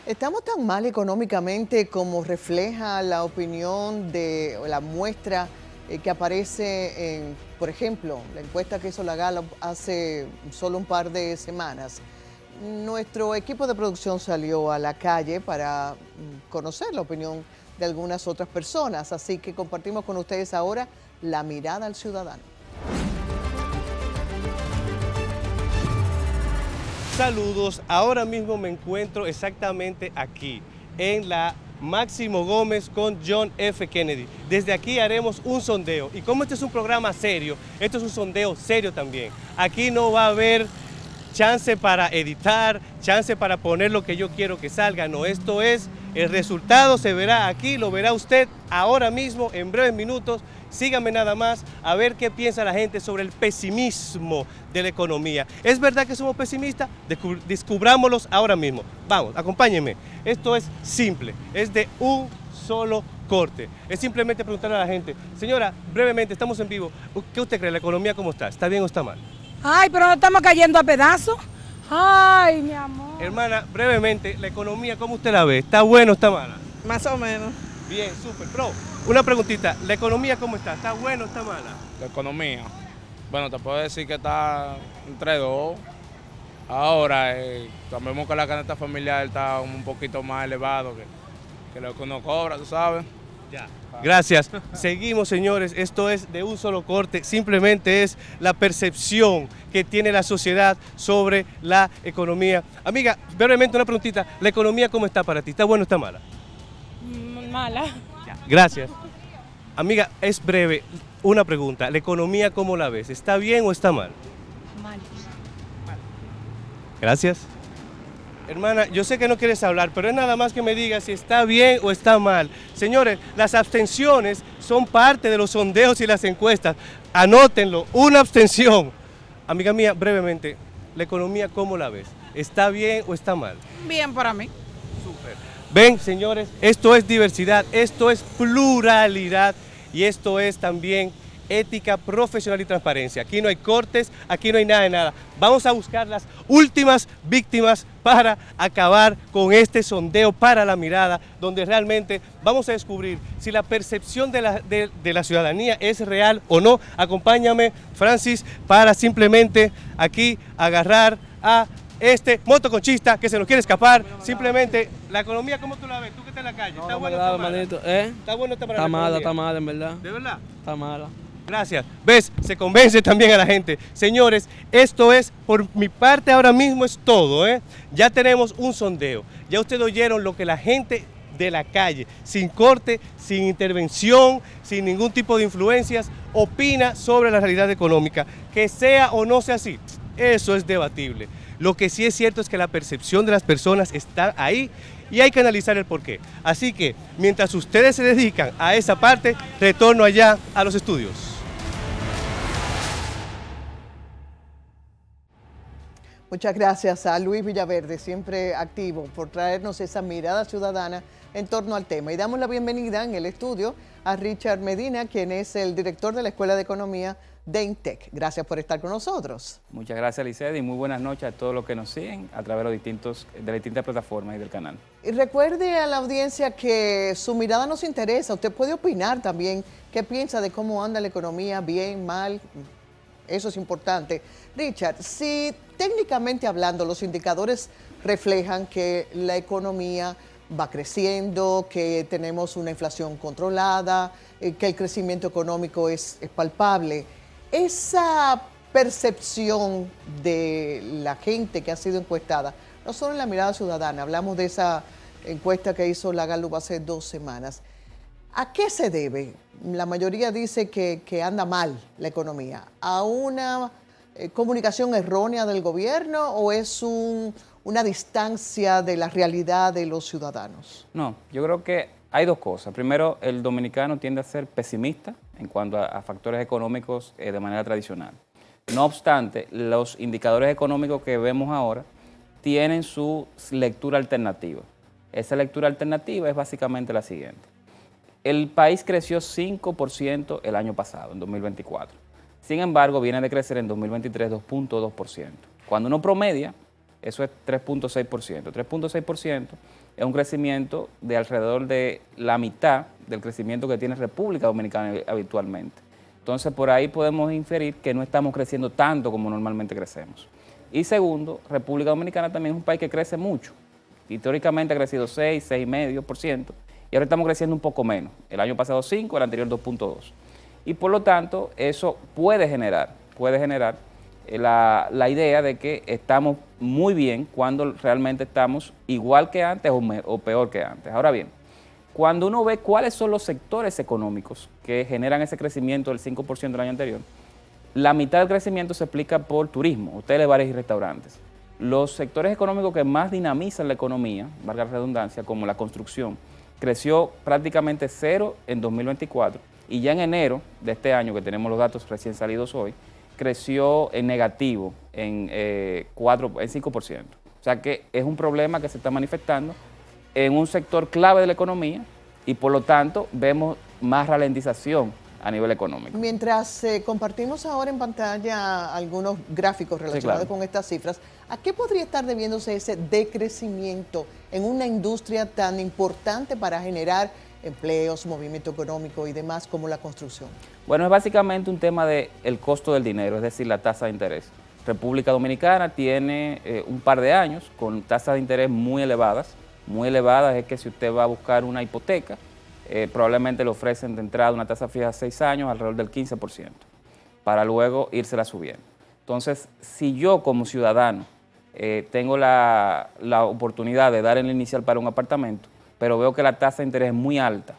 ¿Estamos tan mal económicamente como refleja la opinión de la muestra que aparece en, por ejemplo, la encuesta que hizo la Gallup hace solo un par de semanas? Nuestro equipo de producción salió a la calle para conocer la opinión de algunas otras personas, así que compartimos con ustedes ahora la mirada al ciudadano. Saludos, ahora mismo me encuentro exactamente aquí, en la Máximo Gómez con John F. Kennedy. Desde aquí haremos un sondeo y como este es un programa serio, esto es un sondeo serio también. Aquí no va a haber chance para editar, chance para poner lo que yo quiero que salga, no, esto es, el resultado se verá aquí, lo verá usted ahora mismo, en breves minutos. Síganme nada más a ver qué piensa la gente sobre el pesimismo de la economía. ¿Es verdad que somos pesimistas? Descubrámoslos ahora mismo. Vamos, acompáñenme. Esto es simple, es de un solo corte. Es simplemente preguntarle a la gente, señora, brevemente, estamos en vivo, ¿qué usted cree? ¿La economía cómo está? ¿Está bien o está mal? Ay, pero no estamos cayendo a pedazos. Ay, mi amor. Hermana, brevemente, ¿la economía cómo usted la ve? ¿Está buena o está mala? Más o menos. Bien, súper. Bro, una preguntita, ¿la economía cómo está? ¿Está buena o está mala? La economía, bueno, te puedo decir que está entre dos. Ahora, sabemos que la canasta familiar está un poquito más elevado que lo que uno cobra, tú sabes. Ya. Gracias. Seguimos, señores. Esto es de un solo corte. Simplemente es la percepción que tiene la sociedad sobre la economía. Amiga, brevemente una preguntita. ¿La economía cómo está para ti? ¿Está buena o está mala? Mala. Ya. Gracias. Amiga, es breve. Una pregunta. ¿La economía cómo la ves? ¿Está bien o está mal? Mal. Gracias. Hermana, yo sé que no quieres hablar, pero es nada más que me digas si está bien o está mal. Señores, las abstenciones son parte de los sondeos y las encuestas. Anótenlo, una abstención. Amiga mía, brevemente, ¿la economía cómo la ves? ¿Está bien o está mal? Bien para mí. Súper. Ven, señores, esto es diversidad, esto es pluralidad y esto es también ética, profesional y transparencia. Aquí no hay cortes, aquí no hay nada de nada. Vamos a buscar las últimas víctimas para acabar con este sondeo para La Mirada, donde realmente vamos a descubrir si la percepción de la ciudadanía es real o no. Acompáñame, Francis, para simplemente aquí agarrar a este motoconchista que se nos quiere escapar. Simplemente, la economía, ¿cómo tú la ves? Tú que estás en la calle, ¿está buena o está mala? ¿Está bueno o está mala? Está mala, está mala, en verdad. ¿De verdad? Está mala. Gracias. ¿Ves? Se convence también a la gente. Señores, esto es, por mi parte ahora mismo es todo, ¿eh? Ya tenemos un sondeo. Ya ustedes oyeron lo que la gente de la calle, sin corte, sin intervención, sin ningún tipo de influencias, opina sobre la realidad económica. Que sea o no sea así, eso es debatible. Lo que sí es cierto es que la percepción de las personas está ahí y hay que analizar el porqué. Así que, mientras ustedes se dedican a esa parte, retorno allá a los estudios. Muchas gracias a Luis Villaverde, siempre activo, por traernos esa mirada ciudadana en torno al tema. Y damos la bienvenida en el estudio a Richard Medina, quien es el director de la Escuela de Economía de INTEC. Gracias por estar con nosotros. Muchas gracias, Lisset, y muy buenas noches a todos los que nos siguen a través de las distintas plataformas y del canal. Y recuerde a la audiencia que su mirada nos interesa. Usted puede opinar también qué piensa de cómo anda la economía, bien, mal. Eso es importante. Richard, si técnicamente hablando los indicadores reflejan que la economía va creciendo, que tenemos una inflación controlada, que el crecimiento económico es palpable, esa percepción de la gente que ha sido encuestada, no solo en la mirada ciudadana, hablamos de esa encuesta que hizo la Gallup hace 2 semanas, ¿a qué se debe? La mayoría dice que anda mal la economía. ¿A una comunicación errónea del gobierno o es una distancia de la realidad de los ciudadanos? No, yo creo que hay dos cosas. Primero, el dominicano tiende a ser pesimista en cuanto a factores económicos de manera tradicional. No obstante, los indicadores económicos que vemos ahora tienen su lectura alternativa. Esa lectura alternativa es básicamente la siguiente. El país creció 5% el año pasado, en 2024. Sin embargo, viene de crecer en 2023 2.2%. Cuando uno promedia, eso es 3.6%. 3.6% es un crecimiento de alrededor de la mitad del crecimiento que tiene República Dominicana habitualmente. Entonces, por ahí podemos inferir que no estamos creciendo tanto como normalmente crecemos. Y segundo, República Dominicana también es un país que crece mucho. Históricamente ha crecido 6, 6,5%. Y ahora estamos creciendo un poco menos. El año pasado 5, el anterior 2.2. Y por lo tanto, eso puede generar la idea de que estamos muy bien cuando realmente estamos igual que antes o peor que antes. Ahora bien, cuando uno ve cuáles son los sectores económicos que generan ese crecimiento del 5% del año anterior, la mitad del crecimiento se explica por turismo, hoteles, bares y restaurantes. Los sectores económicos que más dinamizan la economía, valga la redundancia, como la construcción, creció prácticamente 0 en 2024 y ya en enero de este año, que tenemos los datos recién salidos hoy, creció en negativo en 5%. O sea que es un problema que se está manifestando en un sector clave de la economía y por lo tanto vemos más ralentización a nivel económico. Mientras compartimos ahora en pantalla algunos gráficos relacionados con estas cifras, ¿a qué podría estar debiéndose ese decrecimiento en una industria tan importante para generar empleos, movimiento económico y demás como la construcción? Bueno, es básicamente un tema del costo del dinero, es decir, la tasa de interés. República Dominicana tiene un par de años con tasas de interés muy elevadas. Muy elevadas es que si usted va a buscar una hipoteca, probablemente le ofrecen de entrada una tasa fija de 6 años alrededor del 15%, para luego írsela subiendo. Entonces, si yo como ciudadano tengo la oportunidad de dar el inicial para un apartamento, pero veo que la tasa de interés es muy alta,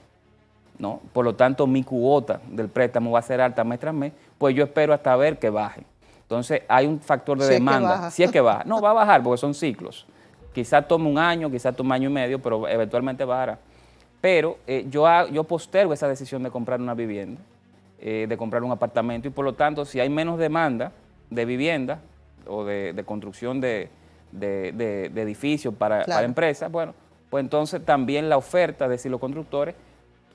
¿no? Por lo tanto, mi cuota del préstamo va a ser alta mes tras mes, pues yo espero hasta ver que baje. Entonces, hay un factor de demanda. Si es que baja. No, va a bajar porque son ciclos. Quizás tome un año, quizás tome 1 año y medio, pero eventualmente bajará. Pero yo postergo esa decisión de comprar una vivienda, de comprar un apartamento, y por lo tanto, si hay menos demanda de vivienda o de construcción de edificios para empresas, bueno, pues entonces también la oferta, es decir, los constructores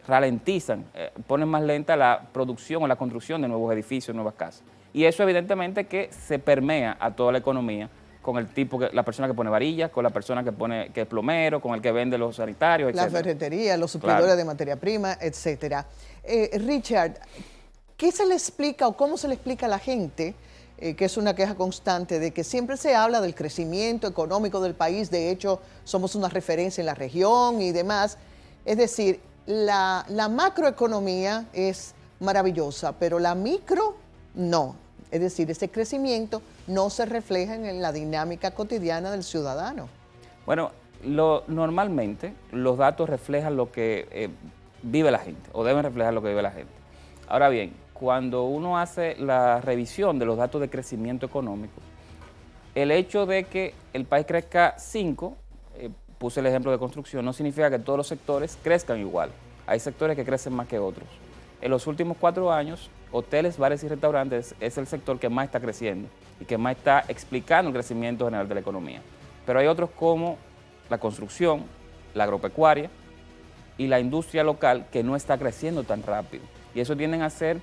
ralentizan, ponen más lenta la producción o la construcción de nuevos edificios, nuevas casas. Y eso evidentemente que se permea a toda la economía, con el tipo, la persona que pone varillas, con la persona que es plomero, con el que vende los sanitarios, etc. La ferretería, los suplidores de materia prima, etcétera. Richard, ¿qué se le explica o cómo se le explica a la gente que es una queja constante, de que siempre se habla del crecimiento económico del país, de hecho somos una referencia en la región y demás. Es decir, la macroeconomía es maravillosa, pero la micro no. Es decir, ese crecimiento no se refleja en la dinámica cotidiana del ciudadano. Bueno, normalmente los datos reflejan lo que vive la gente, o deben reflejar lo que vive la gente. Ahora bien, cuando uno hace la revisión de los datos de crecimiento económico, el hecho de que el país crezca 5, puse el ejemplo de construcción, no significa que todos los sectores crezcan igual. Hay sectores que crecen más que otros. En los últimos 4 años, hoteles, bares y restaurantes es el sector que más está creciendo y que más está explicando el crecimiento general de la economía. Pero hay otros como la construcción, la agropecuaria y la industria local que no está creciendo tan rápido. Y eso tienden a ser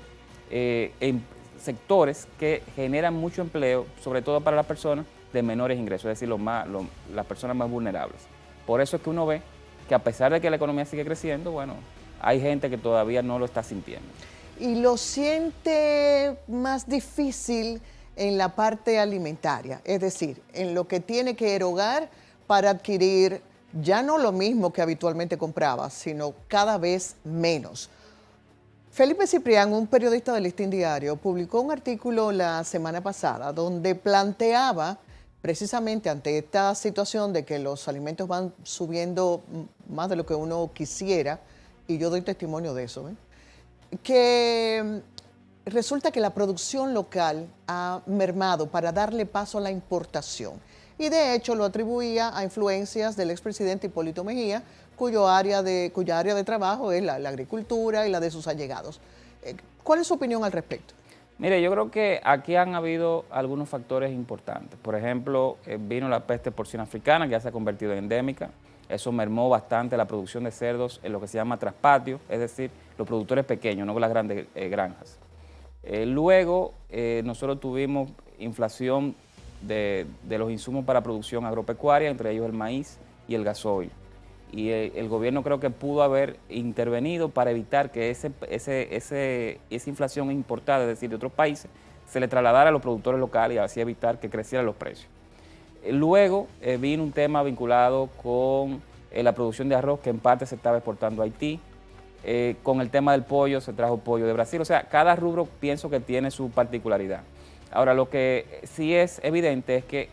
en sectores que generan mucho empleo, sobre todo para las personas de menores ingresos, es decir, las personas más vulnerables. Por eso es que uno ve que a pesar de que la economía sigue creciendo, bueno, hay gente que todavía no lo está sintiendo. Y lo siente más difícil en la parte alimentaria, es decir, en lo que tiene que erogar para adquirir ya no lo mismo que habitualmente compraba, sino cada vez menos. Felipe Ciprián, un periodista del Listín Diario, publicó un artículo la semana pasada donde planteaba, precisamente ante esta situación de que los alimentos van subiendo más de lo que uno quisiera, y yo doy testimonio de eso, que resulta que la producción local ha mermado para darle paso a la importación. Y de hecho lo atribuía a influencias del expresidente Hipólito Mejía, cuya área de trabajo es la agricultura y la de sus allegados. ¿Cuál es su opinión al respecto? Mire, yo creo que aquí han habido algunos factores importantes. Por ejemplo, vino la peste porcina africana, que ya se ha convertido en endémica. Eso mermó bastante la producción de cerdos en lo que se llama traspatio, es decir, los productores pequeños, no las grandes granjas. Luego, nosotros tuvimos inflación de los insumos para producción agropecuaria, entre ellos el maíz y el gasoil. Y el gobierno creo que pudo haber intervenido para evitar que esa inflación importada, es decir, de otros países, se le trasladara a los productores locales y así evitar que crecieran los precios. Luego vino un tema vinculado con la producción de arroz, que en parte se estaba exportando a Haití. Con el tema del pollo, se trajo pollo de Brasil. O sea, cada rubro pienso que tiene su particularidad. Ahora, lo que sí es evidente es que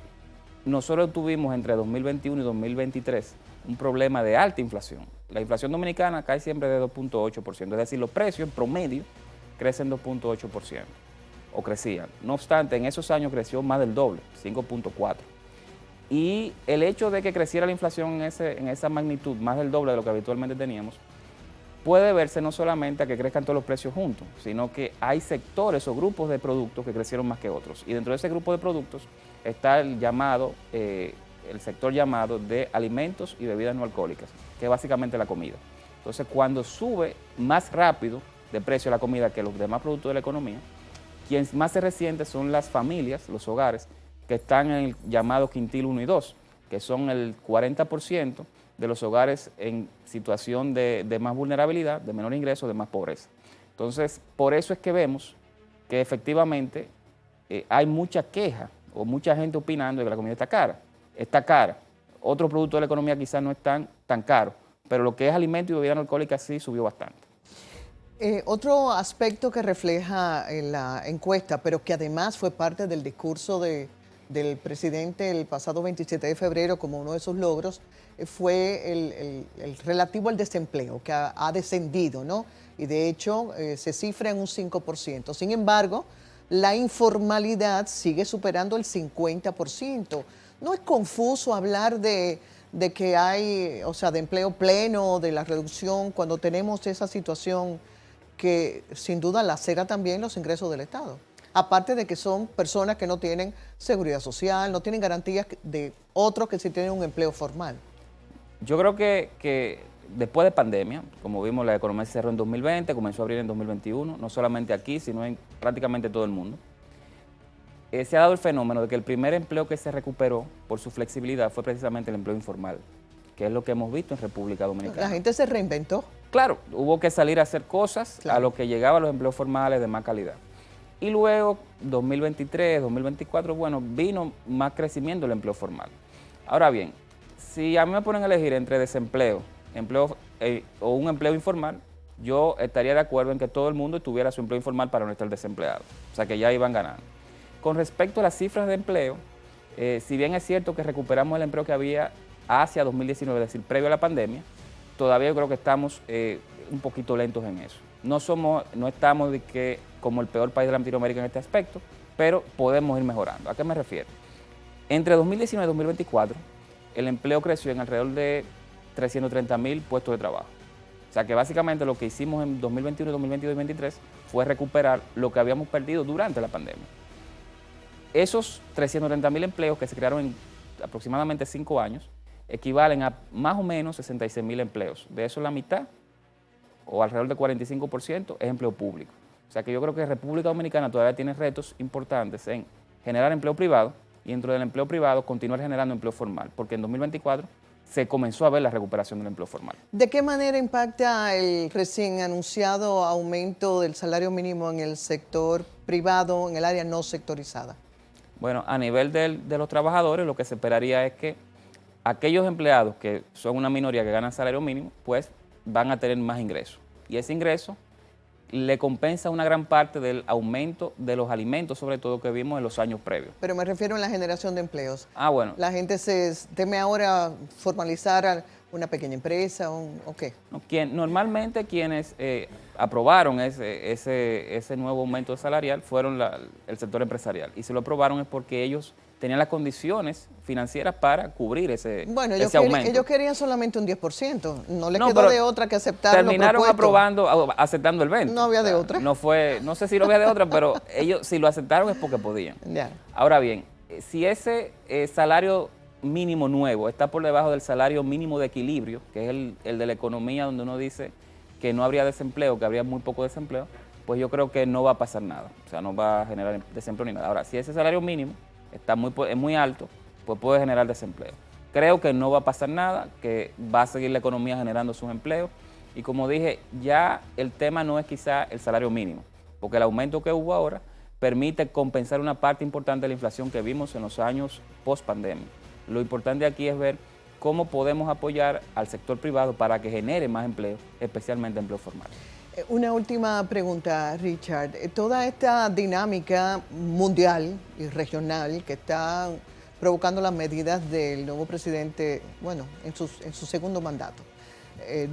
nosotros tuvimos entre 2021 y 2023 un problema de alta inflación. La inflación dominicana cae siempre de 2.8%, es decir, los precios en promedio crecen 2.8%, o crecían. No obstante, en esos años creció más del doble, 5.4%. Y el hecho de que creciera la inflación en esa magnitud, más del doble de lo que habitualmente teníamos, puede verse no solamente a que crezcan todos los precios juntos, sino que hay sectores o grupos de productos que crecieron más que otros. Y dentro de ese grupo de productos está el sector llamado de alimentos y bebidas no alcohólicas, que es básicamente la comida. Entonces, cuando sube más rápido de precio la comida que los demás productos de la economía, quien más se resiente son las familias, los hogares, que están en el llamado quintil 1 y 2, que son el 40% de los hogares en situación de más vulnerabilidad, de menor ingreso, de más pobreza. Entonces, por eso es que vemos que efectivamente hay mucha queja o mucha gente opinando de que la comida está cara. Está cara. Otros productos de la economía quizás no están tan caros, pero lo que es alimento y bebida no alcohólica sí subió bastante. Otro aspecto que refleja en la encuesta, pero que además fue parte del discurso del presidente el pasado 27 de febrero como uno de sus logros, fue el relativo al desempleo, que ha descendido, ¿no? Y de hecho se cifra en un 5%. Sin embargo, la informalidad sigue superando el 50%. ¿No es confuso hablar de que hay, o sea, de empleo pleno, de la reducción, cuando tenemos esa situación que sin duda lacera también los ingresos del Estado? Aparte de que son personas que no tienen seguridad social, no tienen garantías de otros que sí tienen un empleo formal. Yo creo que después de pandemia, como vimos, la economía se cerró en 2020, comenzó a abrir en 2021, no solamente aquí, sino en prácticamente todo el mundo. Se ha dado el fenómeno de que el primer empleo que se recuperó por su flexibilidad fue precisamente el empleo informal, que es lo que hemos visto en República Dominicana. La gente se reinventó. Claro, hubo que salir a hacer cosas a lo que llegaban los empleos formales de más calidad. Y luego, 2023, 2024, bueno, vino más crecimiento del empleo formal. Ahora bien, si a mí me ponen a elegir entre desempleo, o un empleo informal, yo estaría de acuerdo en que todo el mundo tuviera su empleo informal para no estar desempleado. O sea, que ya iban ganando. Con respecto a las cifras de empleo, si bien es cierto que recuperamos el empleo que había hacia 2019, es decir, previo a la pandemia, todavía yo creo que estamos un poquito lentos en eso. No estamos como el peor país de Latinoamérica en este aspecto, pero podemos ir mejorando. ¿A qué me refiero? Entre 2019 y 2024, el empleo creció en alrededor de 330.000 puestos de trabajo. O sea que básicamente lo que hicimos en 2021, 2022 y 2023 fue recuperar lo que habíamos perdido durante la pandemia. Esos 330.000 empleos que se crearon en aproximadamente 5 años equivalen a más o menos 66.000 empleos. De eso la mitad, o alrededor del 45%, es empleo público. O sea que yo creo que República Dominicana todavía tiene retos importantes en generar empleo privado y dentro del empleo privado continuar generando empleo formal, porque en 2024 se comenzó a ver la recuperación del empleo formal. ¿De qué manera impacta el recién anunciado aumento del salario mínimo en el sector privado, en el área no sectorizada? Bueno, a nivel de los trabajadores, lo que se esperaría es que aquellos empleados que son una minoría que ganan salario mínimo, pues van a tener más ingresos. Y ese ingreso le compensa una gran parte del aumento de los alimentos, sobre todo que vimos en los años previos. Pero me refiero a la generación de empleos. Ah, bueno. La gente se teme ahora formalizar una pequeña empresa o qué. Normalmente quienes aprobaron ese nuevo aumento salarial fueron el sector empresarial. Y si lo aprobaron es porque ellos tenían las condiciones financieras para cubrir ese aumento. Ellos querían solamente un 10%, no les quedó de otra que aceptar lo propuesto. Terminaron aceptando el 20%. No había de otra. No sé si lo había de otra, pero ellos si lo aceptaron es porque podían. Yeah. Ahora bien, si ese salario mínimo nuevo está por debajo del salario mínimo de equilibrio, que es el de la economía donde uno dice que no habría desempleo, que habría muy poco desempleo, pues yo creo que no va a pasar nada. O sea, no va a generar desempleo ni nada. Ahora, si ese salario mínimo es muy alto, pues puede generar desempleo. Creo que no va a pasar nada, que va a seguir la economía generando sus empleos. Y como dije, ya el tema no es quizá el salario mínimo, porque el aumento que hubo ahora permite compensar una parte importante de la inflación que vimos en los años post-pandemia. Lo importante aquí es ver cómo podemos apoyar al sector privado para que genere más empleo, especialmente empleo formal. Una última pregunta, Richard. Toda esta dinámica mundial y regional que está provocando las medidas del nuevo presidente, bueno, en su segundo mandato,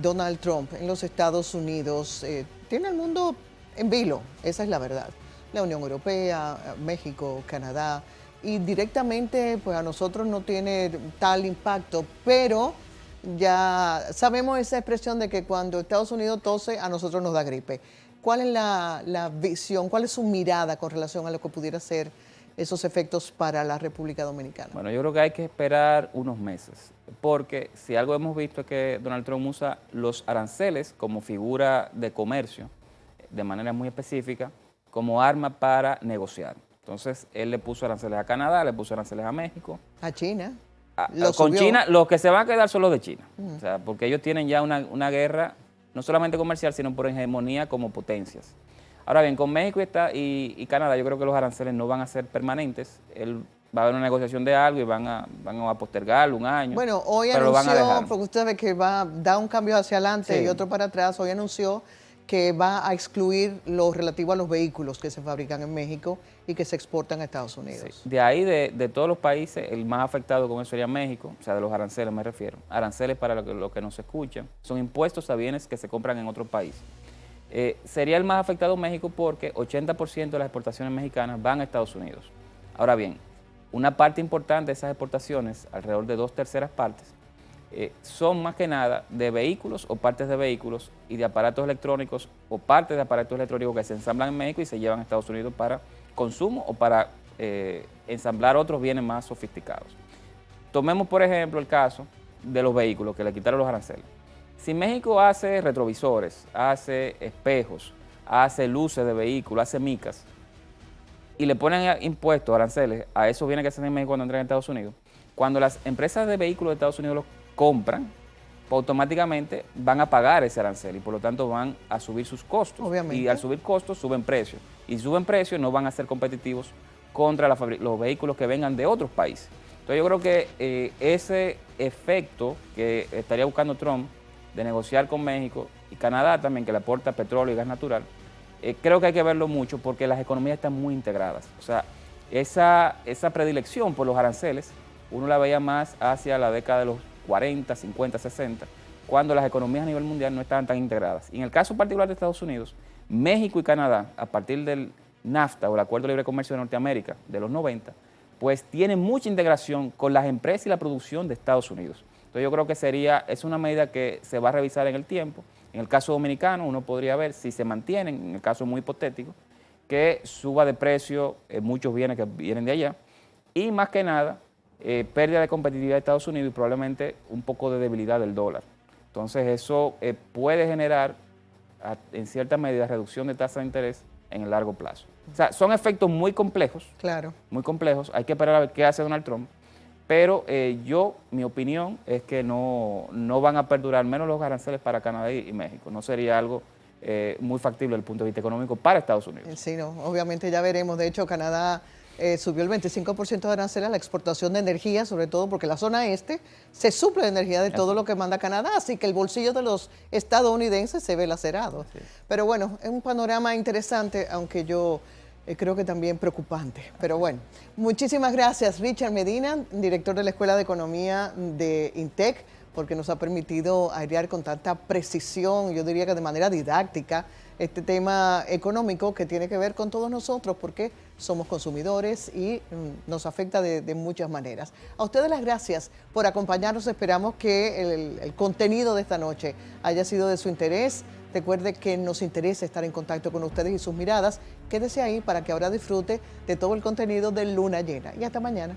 Donald Trump, en los Estados Unidos, tiene al mundo en vilo, esa es la verdad. La Unión Europea, México, Canadá, y directamente pues a nosotros no tiene tal impacto, pero ya sabemos esa expresión de que cuando Estados Unidos tose, a nosotros nos da gripe. ¿Cuál es la visión, cuál es su mirada con relación a lo que pudiera ser esos efectos para la República Dominicana? Bueno, yo creo que hay que esperar unos meses, porque si algo hemos visto es que Donald Trump usa los aranceles como figura de comercio, de manera muy específica, como arma para negociar. Entonces, él le puso aranceles a Canadá, le puso aranceles a México. A China. Con China, los que se van a quedar son los de China. O sea, porque ellos tienen ya una guerra, no solamente comercial, sino por hegemonía como potencias. Ahora bien, con México y Canadá, yo creo que los aranceles no van a ser permanentes. Va a haber una negociación de algo y van a postergarlo un año. Bueno, hoy anunció, porque usted ve que da un cambio hacia adelante y otro para atrás, hoy anunció que va a excluir lo relativo a los vehículos que se fabrican en México y que se exportan a Estados Unidos. Sí. De ahí, de todos los países, el más afectado con eso sería México, o sea, de los aranceles me refiero. Aranceles, para lo que nos escuchan, son impuestos a bienes que se compran en otro país. Sería el más afectado México porque 80% de las exportaciones mexicanas van a Estados Unidos. Ahora bien, una parte importante de esas exportaciones, alrededor de 2/3 partes, son más que nada de vehículos o partes de vehículos y de aparatos electrónicos o partes de aparatos electrónicos que se ensamblan en México y se llevan a Estados Unidos para consumo o para ensamblar otros bienes más sofisticados. Tomemos, por ejemplo, el caso de los vehículos que le quitaron los aranceles. Si México hace retrovisores, hace espejos, hace luces de vehículos, hace micas, y le ponen impuestos, aranceles, a esos bienes que se hacen en México cuando entran a Estados Unidos, cuando las empresas de vehículos de Estados Unidos los compran, pues automáticamente van a pagar ese arancel y por lo tanto van a subir sus costos. Obviamente. Y al subir costos suben precios. y suben precios, no van a ser competitivos contra los vehículos que vengan de otros países. Entonces yo creo que ese efecto que estaría buscando Trump de negociar con México y Canadá también, que le aporta petróleo y gas natural, creo que hay que verlo mucho porque las economías están muy integradas. O sea, esa predilección por los aranceles, uno la veía más hacia la década de los 40, 50, 60, cuando las economías a nivel mundial no estaban tan integradas. Y en el caso particular de Estados Unidos, México y Canadá, a partir del NAFTA o el Acuerdo de Libre Comercio de Norteamérica de los 90, pues tienen mucha integración con las empresas y la producción de Estados Unidos. Entonces yo creo que es una medida que se va a revisar en el tiempo. En el caso dominicano uno podría ver si se mantienen, en el caso muy hipotético, que suba de precio muchos bienes que vienen de allá y más que nada pérdida de competitividad de Estados Unidos y probablemente un poco de debilidad del dólar. Entonces eso puede generar en cierta medida reducción de tasa de interés en el largo plazo. O sea, son efectos muy complejos. Claro. Muy complejos. Hay que esperar a ver qué hace Donald Trump. Pero mi opinión es que no van a perdurar menos los aranceles para Canadá y México. No sería algo muy factible desde el punto de vista económico para Estados Unidos. Sí, no, obviamente ya veremos. De hecho, Canadá subió el 25% de aranceles a la exportación de energía, sobre todo porque la zona este se suple de energía de todo lo que manda Canadá, así que el bolsillo de los estadounidenses se ve lacerado. Sí. Pero bueno, es un panorama interesante, aunque yo creo que también preocupante. Pero bueno, muchísimas gracias, Richard Medina, director de la Escuela de Economía de INTEC, porque nos ha permitido airear con tanta precisión, yo diría que de manera didáctica, este tema económico que tiene que ver con todos nosotros, porque somos consumidores y nos afecta de muchas maneras. A ustedes las gracias por acompañarnos. Esperamos que el contenido de esta noche haya sido de su interés. Recuerde que nos interesa estar en contacto con ustedes y sus miradas. Quédese ahí para que ahora disfrute de todo el contenido de Luna Llena. Y hasta mañana.